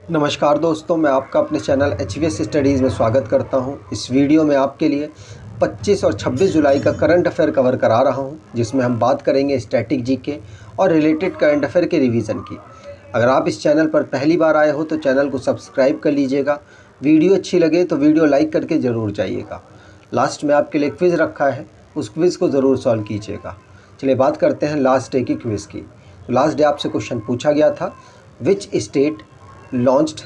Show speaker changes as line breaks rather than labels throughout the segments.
नमस्कार दोस्तों, मैं आपका अपने चैनल HVS स्टडीज़ में स्वागत करता हूं। इस वीडियो में आपके लिए 25 और 26 जुलाई का करंट अफेयर कवर करा रहा हूं, जिसमें हम बात करेंगे स्टैटिक जीके और रिलेटेड करंट अफेयर के रिवीजन की। अगर आप इस चैनल पर पहली बार आए हो तो चैनल को सब्सक्राइब कर लीजिएगा। वीडियो अच्छी लगे तो वीडियो लाइक करके ज़रूर जाइएगा। लास्ट में आपके लिए क्विज़ रखा है, उस क्विज़ को ज़रूर सॉल्व कीजिएगा। चलिए बात करते हैं लास्ट डे की क्विज़ की। लास्ट डे आपसे क्वेश्चन पूछा गया था, विच स्टेट लॉन्च्ड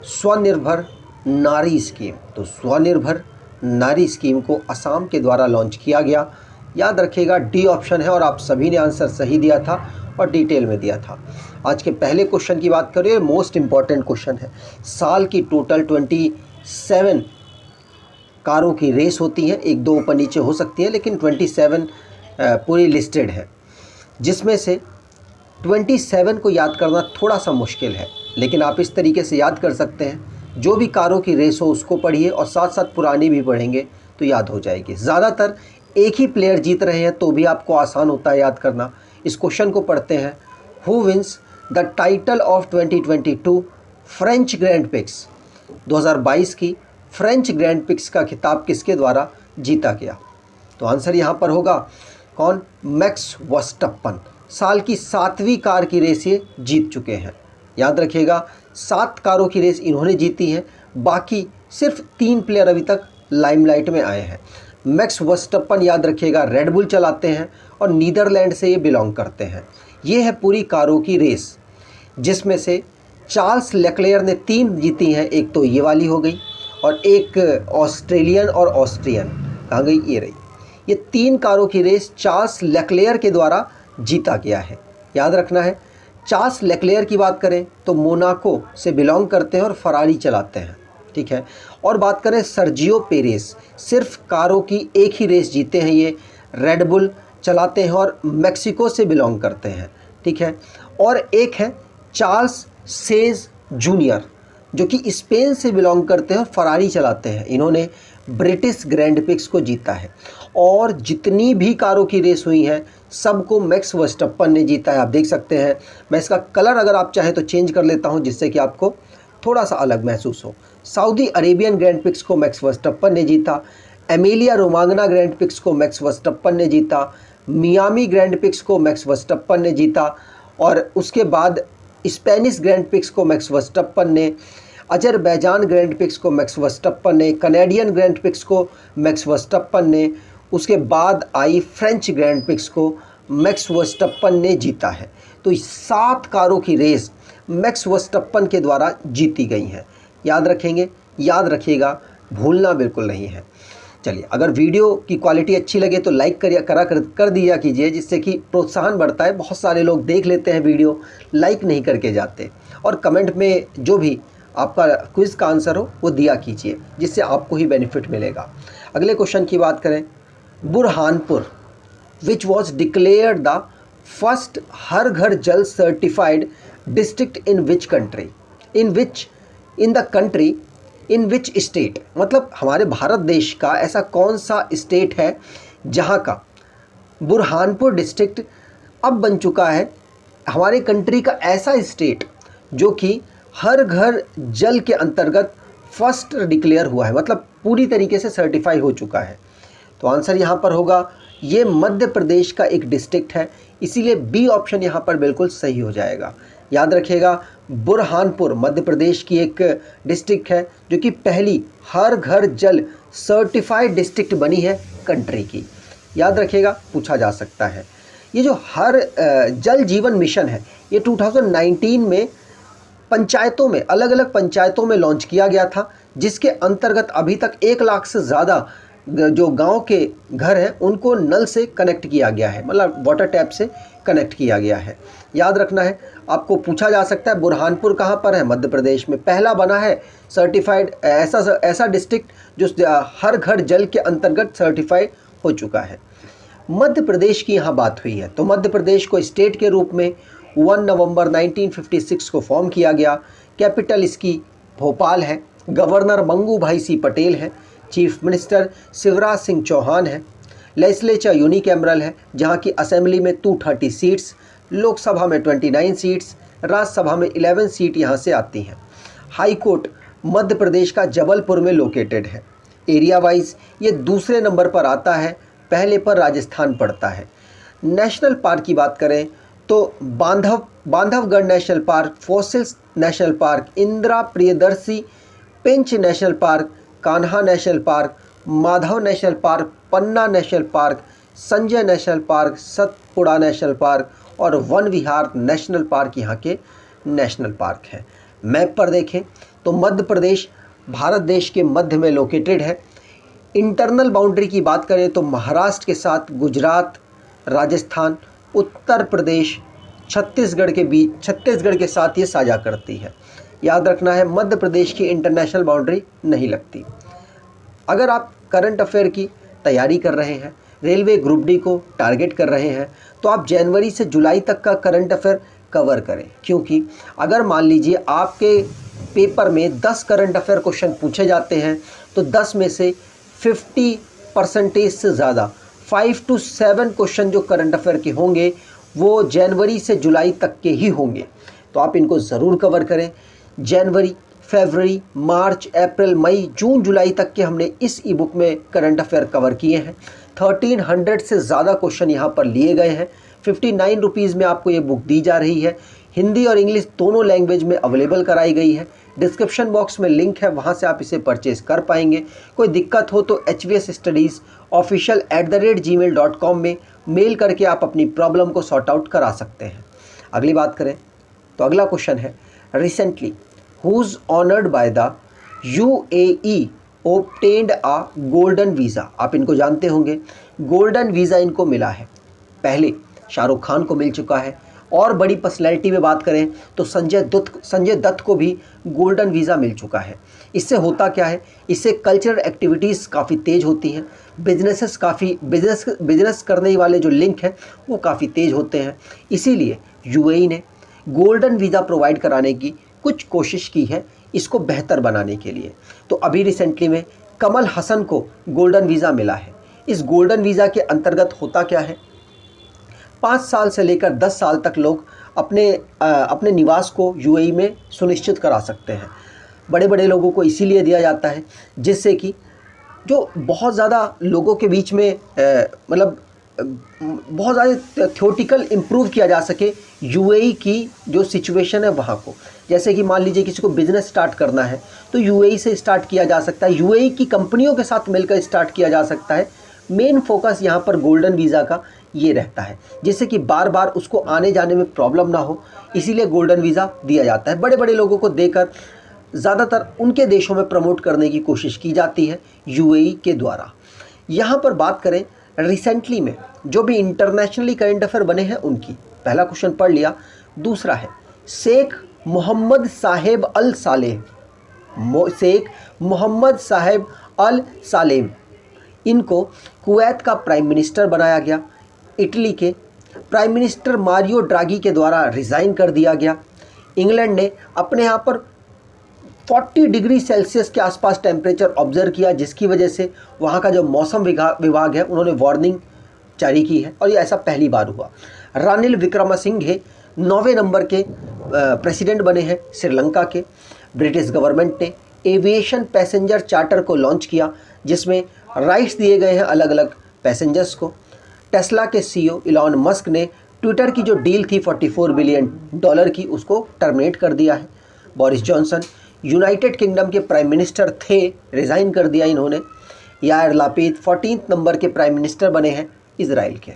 स्वनिर्भर नारी स्कीम। तो स्वनिर्भर नारी स्कीम को असम के द्वारा लॉन्च किया गया। याद रखिएगा, डी ऑप्शन है और आप सभी ने आंसर सही दिया था और डिटेल में दिया था। आज के पहले क्वेश्चन की बात करें, मोस्ट इम्पॉर्टेंट क्वेश्चन है। साल की टोटल 27 कारों की रेस होती है, एक दो ऊपर नीचे हो सकती है, लेकिन 27 पूरी लिस्टेड है, जिसमें से 27 को याद करना थोड़ा सा मुश्किल है, लेकिन आप इस तरीके से याद कर सकते हैं। जो भी कारों की रेस हो उसको पढ़िए और साथ साथ पुरानी भी पढ़ेंगे तो याद हो जाएगी। ज़्यादातर एक ही प्लेयर जीत रहे हैं तो भी आपको आसान होता है याद करना। इस क्वेश्चन को पढ़ते हैं, who wins the title of 2022 French Grand Prix. 2022 की फ्रेंच ग्रैंड प्रिक्स का खिताब किसके द्वारा जीता गया? तो आंसर यहाँ पर होगा कौन? मैक्स वर्स्टप्पन। साल की 7वीं कार की रेस ये जीत चुके हैं। याद रखिएगा, 7 कारों की रेस इन्होंने जीती है, बाकी सिर्फ 3 प्लेयर अभी तक लाइमलाइट में आए हैं। मैक्स वर्स्टप्पन याद रखिएगा रेडबुल चलाते हैं और नीदरलैंड से ये बिलोंग करते हैं। ये है पूरी कारों की रेस, जिसमें से चार्ल्स लेक्लेयर ने 3 जीती हैं। एक तो ये वाली हो गई और एक ऑस्ट्रेलियन और ऑस्ट्रियन, कहाँ गई? ये रही। ये 3 कारों की रेस चार्ल्स लेक्लेयर के द्वारा जीता गया है। याद रखना है, चार्ल्स लेक्लेयर की बात करें तो मोनाको से बिलोंग करते हैं और फरारी चलाते हैं, ठीक है। और बात करें सर्जियो पेरेस, सिर्फ कारों की एक ही रेस जीते हैं, ये रेडबुल चलाते हैं और मेक्सिको से बिलोंग करते हैं, ठीक है। और एक है चार्ल्स सेज जूनियर, जो कि स्पेन से बिलोंग करते हैं और फरारी चलाते हैं। इन्होंने ब्रिटिश ग्रैंड प्रिक्स को जीता है और जितनी भी कारों की रेस हुई हैं सबको मैक्स वर्स्टप्पन ने जीता है। आप देख सकते हैं, मैं इसका कलर अगर आप चाहें तो चेंज कर लेता हूं, जिससे कि आपको थोड़ा सा अलग महसूस हो। सऊदी अरेबियन ग्रैंड प्रिक्स को मैक्स वर्स्टप्पन ने जीता, एमिलिया रोमांगना ग्रैंड प्रिक्स को मैक्स वर्स्टप्पन ने जीता, मियामी ग्रैंड प्रिक्स को मैक्स वर्स्टप्पन ने जीता, और उसके बाद स्पेनिश ग्रैंड प्रिक्स को मैक्स वर्स्टप्पन ने, अजरबैजान ग्रैंड प्रिक्स को मैक्स वर्स्टप्पन ने, कनेडियन ग्रैंड प्रिक्स को मैक्स वर्स्टप्पन ने, उसके बाद आई फ्रेंच ग्रैंड प्रिक्स को मैक्स वर्स्टप्पन ने जीता है। तो 7 कारों की रेस मैक्स वर्स्टप्पन के द्वारा जीती गई हैं। याद रखेंगे, याद रखिएगा, भूलना बिल्कुल नहीं है। चलिए, अगर वीडियो की क्वालिटी अच्छी लगे तो लाइक कर दिया कीजिए, जिससे कि प्रोत्साहन बढ़ता है। बहुत सारे लोग देख लेते हैं वीडियो, लाइक नहीं करके जाते। और कमेंट में जो भी आपका क्विज़ का आंसर हो वो दिया कीजिए, जिससे आपको ही बेनिफिट मिलेगा। अगले क्वेश्चन की बात करें, Burhanpur which was declared the first Har Ghar Jal certified district in which country, in the country in which state. मतलब हमारे भारत देश का ऐसा कौन सा स्टेट है जहाँ का बुरहानपुर डिस्ट्रिक्ट अब बन चुका है हमारे कंट्री का ऐसा स्टेट जो कि हर घर जल के अंतर्गत फर्स्ट डिक्लेयर हुआ है, मतलब पूरी तरीके से सर्टिफाई हो चुका है। तो आंसर यहाँ पर होगा, ये मध्य प्रदेश का एक डिस्ट्रिक्ट है, इसीलिए बी ऑप्शन यहाँ पर बिल्कुल सही हो जाएगा। याद रखिएगा, बुरहानपुर मध्य प्रदेश की एक डिस्ट्रिक्ट है जो कि पहली हर घर जल सर्टिफाइड डिस्ट्रिक्ट बनी है कंट्री की। याद रखिएगा, पूछा जा सकता है। ये जो हर जल जीवन मिशन है, ये 2019 में पंचायतों में, अलग अलग पंचायतों में लॉन्च किया गया था, जिसके अंतर्गत अभी तक 1 लाख से ज़्यादा जो गांव के घर हैं उनको नल से कनेक्ट किया गया है, मतलब वाटर टैप से कनेक्ट किया गया है। याद रखना है, आपको पूछा जा सकता है बुरहानपुर कहाँ पर है? मध्य प्रदेश में पहला बना है सर्टिफाइड ऐसा डिस्ट्रिक्ट जो हर घर जल के अंतर्गत सर्टिफाइड हो चुका है। मध्य प्रदेश की यहाँ बात हुई है, तो मध्य प्रदेश को स्टेट के रूप में 1 नवंबर 1956 को फॉर्म किया गया। कैपिटल इसकी भोपाल है, गवर्नर मंगू भाई सी पटेल है, चीफ मिनिस्टर शिवराज सिंह चौहान है, लेजिस्लेचर यूनिकैमरल है, जहाँ की असेंबली में 230 सीट्स, लोकसभा में 29 सीट्स, राज्यसभा में 11 सीट यहाँ से आती हैं। हाई कोर्ट मध्य प्रदेश का जबलपुर में लोकेटेड है। एरिया वाइज ये दूसरे नंबर पर आता है, पहले पर राजस्थान पड़ता है। नेशनल पार्क की बात करें तो Bandhavgarh national park, fossils national park, Indira Priyadarshi Pench national park, Kanha national park, Madhav national park, Panna national park, Sanjay national park, Satpura national park और वन विहार नेशनल पार्क यहाँ के नेशनल पार्क हैं। मैप पर देखें तो मध्य प्रदेश भारत देश के मध्य में लोकेटेड है। इंटरनल बाउंड्री की बात करें तो महाराष्ट्र के साथ गुजरात, राजस्थान, उत्तर प्रदेश, छत्तीसगढ़ के साथ ये साझा करती है। याद रखना है, मध्य प्रदेश की इंटरनेशनल बाउंड्री नहीं लगती। अगर आप करंट अफेयर की तैयारी कर रहे हैं, रेलवे ग्रुप डी को टारगेट कर रहे हैं, तो आप जनवरी से जुलाई तक का करंट अफेयर कवर करें, क्योंकि अगर मान लीजिए आपके पेपर में 10 करंट अफेयर क्वेश्चन पूछे जाते हैं तो 10 में से 50% से ज़्यादा 5 to 7 क्वेश्चन जो करंट अफेयर के होंगे वो जनवरी से जुलाई तक के ही होंगे। तो आप इनको ज़रूर कवर करें। जनवरी, फरवरी, मार्च, अप्रैल, मई, जून, जुलाई तक के हमने इस ई बुक में करंट अफेयर कवर किए हैं। 1300 से ज़्यादा क्वेश्चन यहाँ पर लिए गए हैं। 59 रुपीज़ में आपको ये बुक दी जा रही है। हिंदी और इंग्लिश दोनों लैंग्वेज में अवेलेबल कराई गई है। डिस्क्रिप्शन बॉक्स में लिंक है, वहाँ से आप इसे परचेज़ कर पाएंगे। कोई दिक्कत हो तो hvsstudiesofficial@gmail.com में मेल करके आप अपनी प्रॉब्लम को सॉर्ट आउट करा सकते हैं। अगली बात करें तो अगला क्वेश्चन है, recently who's honored by the UAE obtained a golden visa। आप इनको जानते होंगे, गोल्डन वीज़ा इनको मिला है। पहले शाहरुख खान को मिल चुका है और बड़ी पर्सनैलिटी में बात करें तो संजय दत्त को भी गोल्डन वीज़ा मिल चुका है। इससे होता क्या है, इससे कल्चरल एक्टिविटीज़ काफ़ी तेज़ होती हैं, बिजनेस करने वाले जो लिंक हैं वो काफ़ी तेज़ होते हैं। इसीलिए यूएई ने गोल्डन वीज़ा प्रोवाइड कराने की कुछ कोशिश की है इसको बेहतर बनाने के लिए। तो अभी रिसेंटली में कमल हसन को गोल्डन वीज़ा मिला है। इस गोल्डन वीज़ा के अंतर्गत होता क्या है, 5 साल से लेकर 10 साल तक लोग अपने निवास को यूएई में सुनिश्चित करा सकते हैं। बड़े बड़े लोगों को इसीलिए दिया जाता है जिससे कि जो बहुत ज़्यादा लोगों के बीच में बहुत ज़्यादा थ्योरेटिकल इम्प्रूव किया जा सके यूएई की जो सिचुएशन है वहाँ को। जैसे कि मान लीजिए किसी को बिज़नेस स्टार्ट करना है तो यूएई से स्टार्ट किया जा सकता है, यूएई की कंपनियों के साथ मिलकर स्टार्ट किया जा सकता है। मेन फोकस यहाँ पर गोल्डन वीज़ा का ये रहता है जिससे कि बार बार उसको आने जाने में प्रॉब्लम ना हो, इसीलिए गोल्डन वीज़ा दिया जाता है। बड़े बड़े लोगों को देकर ज़्यादातर उनके देशों में प्रमोट करने की कोशिश की जाती है यूएई के द्वारा। यहाँ पर बात करें रिसेंटली में जो भी इंटरनेशनली करंट अफेयर बने हैं उनकी, पहला क्वेश्चन पढ़ लिया। दूसरा है शेख मोहम्मद साहेब अल सालेम, इनको कुवैत का प्राइम मिनिस्टर बनाया गया। इटली के प्राइम मिनिस्टर मारियो ड्रागी के द्वारा रिज़ाइन कर दिया गया। इंग्लैंड ने अपने यहाँ पर 40 डिग्री सेल्सियस के आसपास टेम्परेचर ऑब्जर्व किया, जिसकी वजह से वहाँ का जो मौसम विभाग है उन्होंने वार्निंग जारी की है और ये ऐसा पहली बार हुआ। रानिल विक्रमसिंघे 9वें नंबर के प्रेसिडेंट बने हैं श्रीलंका के। ब्रिटिश गवर्नमेंट ने एविएशन पैसेंजर चार्टर को लॉन्च किया जिसमें राइट्स दिए गए हैं अलग अलग पैसेंजर्स को। टेस्ला के सीईओ इलॉन मस्क ने ट्विटर की जो डील थी $44 बिलियन की उसको टर्मिनेट कर दिया है। बोरिस जॉनसन यूनाइटेड किंगडम के प्राइम मिनिस्टर थे, रिज़ाइन कर दिया इन्होंने। यार लापीद 14 नंबर के प्राइम मिनिस्टर बने हैं इजराइल के।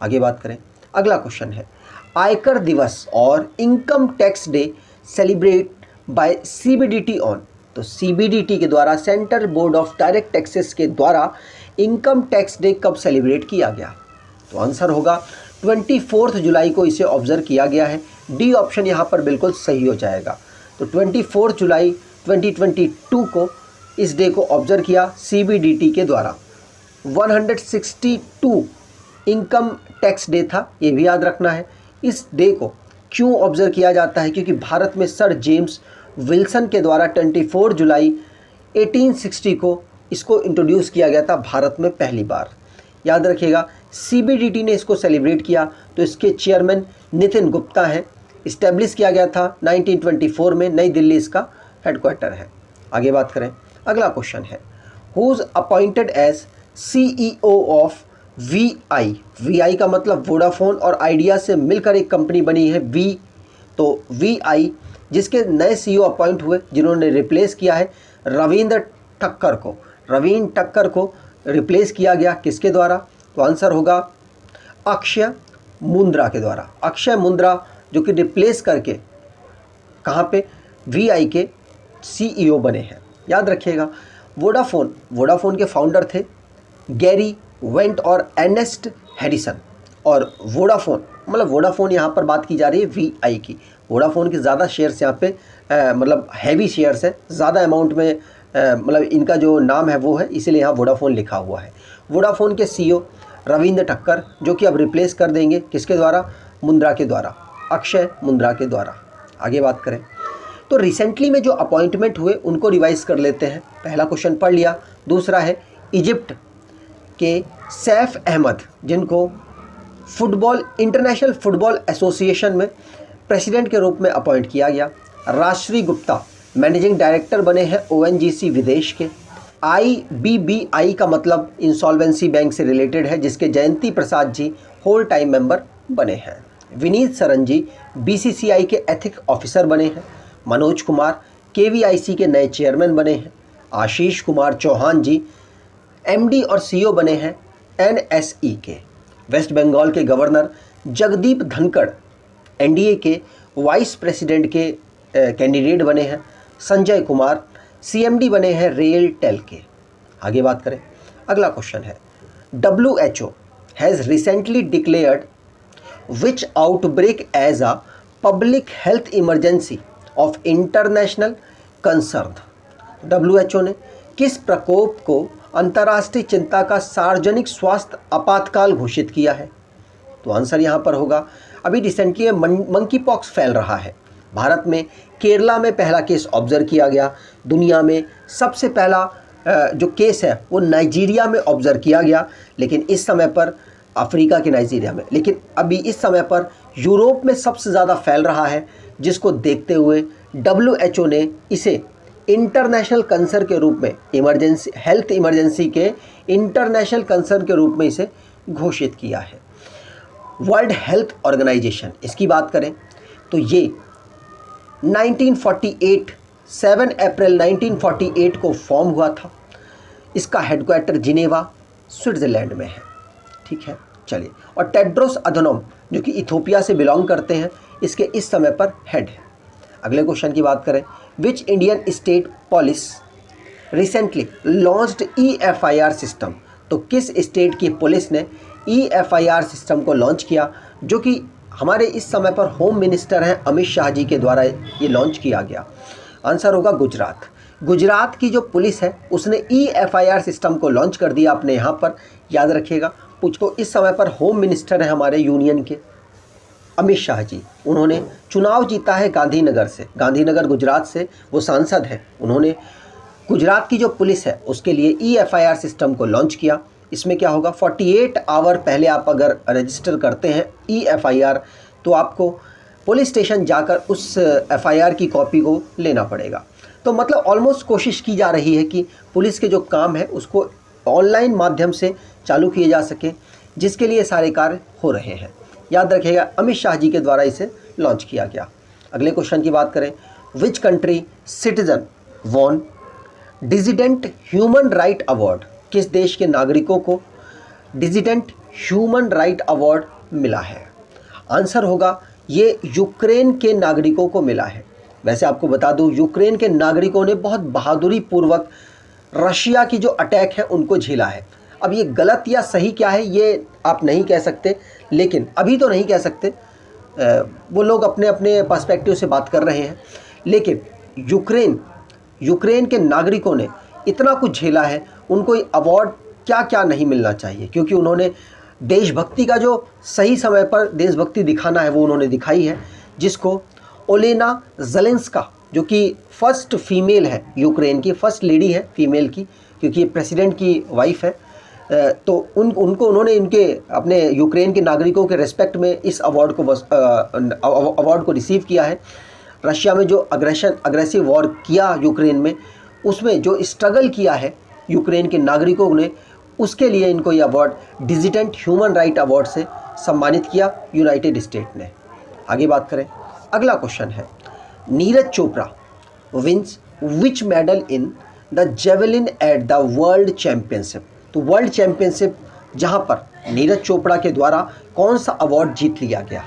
आगे बात करें, अगला क्वेश्चन है आयकर दिवस और income tax day celebrate by CBDT on. तो सीबीडीटी के द्वारा, central board of direct taxes के द्वारा इनकम टैक्स डे कब सेलिब्रेट किया गया? तो आंसर होगा 24 जुलाई को इसे ऑब्जर्व किया गया है। डी ऑप्शन यहाँ पर बिल्कुल सही हो जाएगा। तो 24 जुलाई 2022 को इस डे को ऑब्जर्व किया सीबीडीटी के द्वारा। 162 इनकम टैक्स डे था, ये भी याद रखना है। इस डे को क्यों ऑब्जर्व किया जाता है? क्योंकि भारत में सर जेम्स विल्सन के द्वारा 24 जुलाई 1860 को इसको इंट्रोड्यूस किया गया था भारत में पहली बार। याद रखिएगा, सीबीडीटी ने इसको सेलिब्रेट किया तो इसके चेयरमैन नितिन गुप्ता हैं, इस्टेब्लिश किया गया था 1924 में, नई दिल्ली इसका हेडक्वार्टर है। आगे बात करें, अगला क्वेश्चन है who is appointed as CEO of VI। VI का मतलब वोडाफोन और आइडिया से मिलकर एक कंपनी बनी है वी, तो VI जिसके नए CEO अपॉइंट हुए, जिन्होंने रिप्लेस किया है रविंद्र ठक्कर को। रविंद्र ठक्कर को रिप्लेस किया गया किसके द्वारा? तो आंसर होगा अक्षय मुंद्रा के द्वारा। अक्षय मुंद्रा जो कि रिप्लेस करके कहाँ पे VI के CEO बने हैं। याद रखिएगा, वोडाफोन के फाउंडर थे गैरी वेंट और एर्नेस्ट हैरिसन। और वोडाफोन यहाँ पर बात की जा रही है VI की। वोडाफोन के ज़्यादा शेयर्स यहाँ पे मतलब हैवी शेयर्स है, ज़्यादा अमाउंट में मतलब इनका जो नाम है वो है, इसीलिए यहाँ वोडाफोन लिखा हुआ है। वोडाफोन के CEO रविंद्र ठक्कर जो कि अब रिप्लेस कर देंगे किसके द्वारा? मुंद्रा के द्वारा, अक्षय मुंद्रा के द्वारा। आगे बात करें तो रिसेंटली में जो अपॉइंटमेंट हुए उनको रिवाइज कर लेते हैं। पहला क्वेश्चन पढ़ लिया। दूसरा है इजिप्ट के सैफ अहमद, जिनको इंटरनेशनल फुटबॉल एसोसिएशन में प्रेसिडेंट के रूप में अपॉइंट किया गया। राजश्री गुप्ता मैनेजिंग डायरेक्टर बने हैं ONGC विदेश के। IBBI का मतलब इंसॉल्वेंसी बैंक से रिलेटेड है, जिसके जयंती Prasad ji whole time member बने हैं। विनीत सरन जी BCCI के एथिक ऑफिसर बने हैं। मनोज कुमार KVIC के नए चेयरमैन बने हैं। आशीष कुमार चौहान जी MD और CEO बने हैं NSE के। वेस्ट बंगाल के गवर्नर जगदीप धनखड़ NDA के वाइस प्रेसिडेंट के कैंडिडेट बने हैं। संजय कुमार CMD बने हैं रेल टेल के। आगे बात करें, अगला क्वेश्चन है WHO has recently declared which outbreak as a public health emergency of international concern. WHO ने किस प्रकोप को अंतर्राष्ट्रीय चिंता का सार्वजनिक स्वास्थ्य आपातकाल घोषित किया है? तो आंसर यहाँ पर होगा, अभी रिसेंटली मंकी पॉक्स फैल रहा है। भारत में केरला में पहला केस ऑब्जर्व किया गया। दुनिया में सबसे पहला जो केस है वो नाइजीरिया में ऑब्जर्व किया गया, लेकिन इस समय पर अफ्रीका के नाइजीरिया में, लेकिन अभी इस समय पर यूरोप में सबसे ज़्यादा फैल रहा है, जिसको देखते हुए WHO ने इसे इंटरनेशनल कंसर्न के रूप में, हेल्थ इमरजेंसी के इंटरनेशनल कंसर्न के रूप में इसे घोषित किया है। वर्ल्ड हेल्थ ऑर्गेनाइजेशन, इसकी बात करें तो ये 1948 7 अप्रैल 1948 को फॉर्म हुआ था। इसका हेडक्वार्टर जिनेवा स्विट्ज़रलैंड में है। ठीक है, चलिए। और टेड्रोस अधनोम जो कि इथोपिया से बिलोंग करते हैं, इसके इस समय पर हेड है। अगले क्वेश्चन की बात करें, which Indian state police recently launched EFIR system. तो किस स्टेट की पुलिस ने EFIR सिस्टम को लॉन्च किया, जो कि हमारे इस समय पर होम मिनिस्टर हैं अमित शाह जी के द्वारा ये लॉन्च किया गया? आंसर होगा गुजरात। गुजरात की जो पुलिस है उसने EFIR सिस्टम को लॉन्च कर दिया। आपने यहाँ पर याद रखिएगा, पुछको इस समय पर होम मिनिस्टर हैं हमारे यूनियन के अमित शाह जी। उन्होंने चुनाव जीता है गांधीनगर से, गांधीनगर गुजरात से वो सांसद हैं। उन्होंने गुजरात की जो पुलिस है उसके लिए EFIR सिस्टम को लॉन्च किया। इसमें क्या होगा, 48 आवर पहले आप अगर रजिस्टर करते हैं EFIR तो आपको पुलिस स्टेशन जाकर उस FIR की कॉपी को लेना पड़ेगा। तो मतलब ऑलमोस्ट कोशिश की जा रही है कि पुलिस के जो काम है उसको ऑनलाइन माध्यम से चालू किए जा सके, जिसके लिए सारे कार्य हो रहे हैं। याद रखिएगा, अमित शाह जी के द्वारा इसे लॉन्च किया गया। अगले क्वेश्चन की बात करें, which country citizen won dissident human right award. किस देश के नागरिकों को डिजिडेंट ह्यूमन राइट अवार्ड मिला है? आंसर होगा ये यूक्रेन के नागरिकों को मिला है। वैसे आपको बता दूं, यूक्रेन के नागरिकों ने बहुत बहादुरी पूर्वक रशिया की जो अटैक है उनको झेला है। अब ये गलत या सही क्या है ये आप नहीं कह सकते, लेकिन अभी तो नहीं कह सकते, वो लोग अपने अपने पर्सपेक्टिव से बात कर रहे हैं। लेकिन यूक्रेन के नागरिकों ने इतना कुछ झेला है, उनको अवार्ड क्या क्या नहीं मिलना चाहिए, क्योंकि उन्होंने देशभक्ति का जो सही समय पर देशभक्ति दिखाना है वो उन्होंने दिखाई है, जिसको ओलेना ज़ेलेंस्का जो कि फर्स्ट फीमेल है, यूक्रेन की फर्स्ट लेडी है फीमेल की, क्योंकि ये प्रेसिडेंट की वाइफ है, तो उनको उन्होंने इनके अपने यूक्रेन के नागरिकों के रेस्पेक्ट में इस अवार्ड को रिसीव किया है। रशिया में जो अग्रेसिव वॉर किया यूक्रेन में, उसमें जो स्ट्रगल किया है यूक्रेन के नागरिकों ने, उसके लिए इनको ये अवार्ड डिजिडेंट ह्यूमन राइट अवार्ड से सम्मानित किया यूनाइटेड स्टेट ने। आगे बात करें, अगला क्वेश्चन है, Neeraj Chopra wins which medal in the javelin at the world championship. तो वर्ल्ड चैम्पियनशिप जहां पर नीरज चोपड़ा के द्वारा कौन सा अवार्ड जीत लिया गया।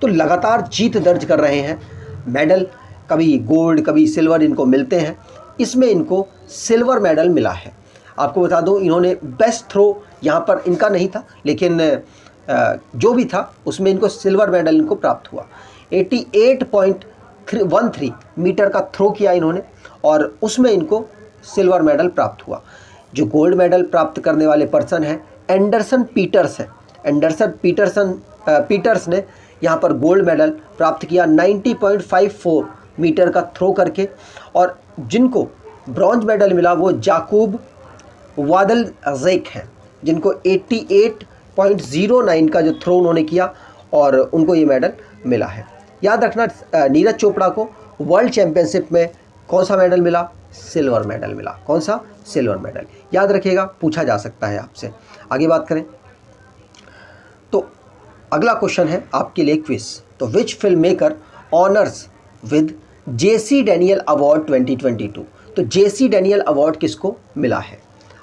तो लगातार जीत दर्ज कर रहे हैं, मेडल कभी गोल्ड कभी सिल्वर इनको मिलते हैं। इसमें इनको सिल्वर मेडल मिला है। आपको बता दूं, इन्होंने बेस्ट थ्रो यहाँ पर इनका नहीं था, लेकिन जो भी था उसमें इनको सिल्वर मेडल इनको प्राप्त हुआ। 88.13 मीटर का थ्रो किया इन्होंने और उसमें इनको सिल्वर मेडल प्राप्त हुआ। जो गोल्ड मेडल प्राप्त करने वाले पर्सन हैं एंडरसन पीटर्स है। एंडरसन पीटर्स ने यहाँ पर गोल्ड मेडल प्राप्त किया 90.54 मीटर का थ्रो करके। और जिनको ब्रॉन्ज मेडल मिला वो जाकूब वादलजेक हैं, जिनको 88.09 का जो थ्रो उन्होंने किया और उनको ये मेडल मिला है। याद रखना, नीरज चोपड़ा को वर्ल्ड चैम्पियनशिप में कौन सा मेडल मिला? सिल्वर मेडल मिला। कौन सा? Silver medal. याद रखिएगा, पूछा जा सकता है आपसे। आगे बात करें तो अगला क्वेश्चन है आपके लिए क्विज। तो which filmmaker honours with JC Daniel award 2022। तो जेसी डैनियल अवार्ड किसको मिला है?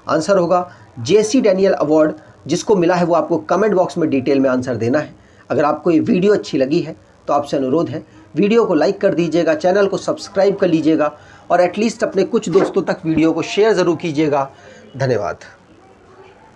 आंसर होगा जेसी डैनियल अवार्ड जिसको मिला है वो आपको कमेंट बॉक्स में डिटेल में आंसर देना है। अगर आपको ये वीडियो अच्छी लगी है तो आपसे अनुरोध है, वीडियो को लाइक कर दीजिएगा, चैनल को सब्सक्राइब कर लीजिएगा और एटलीस्ट अपने कुछ दोस्तों तक वीडियो को शेयर ज़रूर कीजिएगा। धन्यवाद।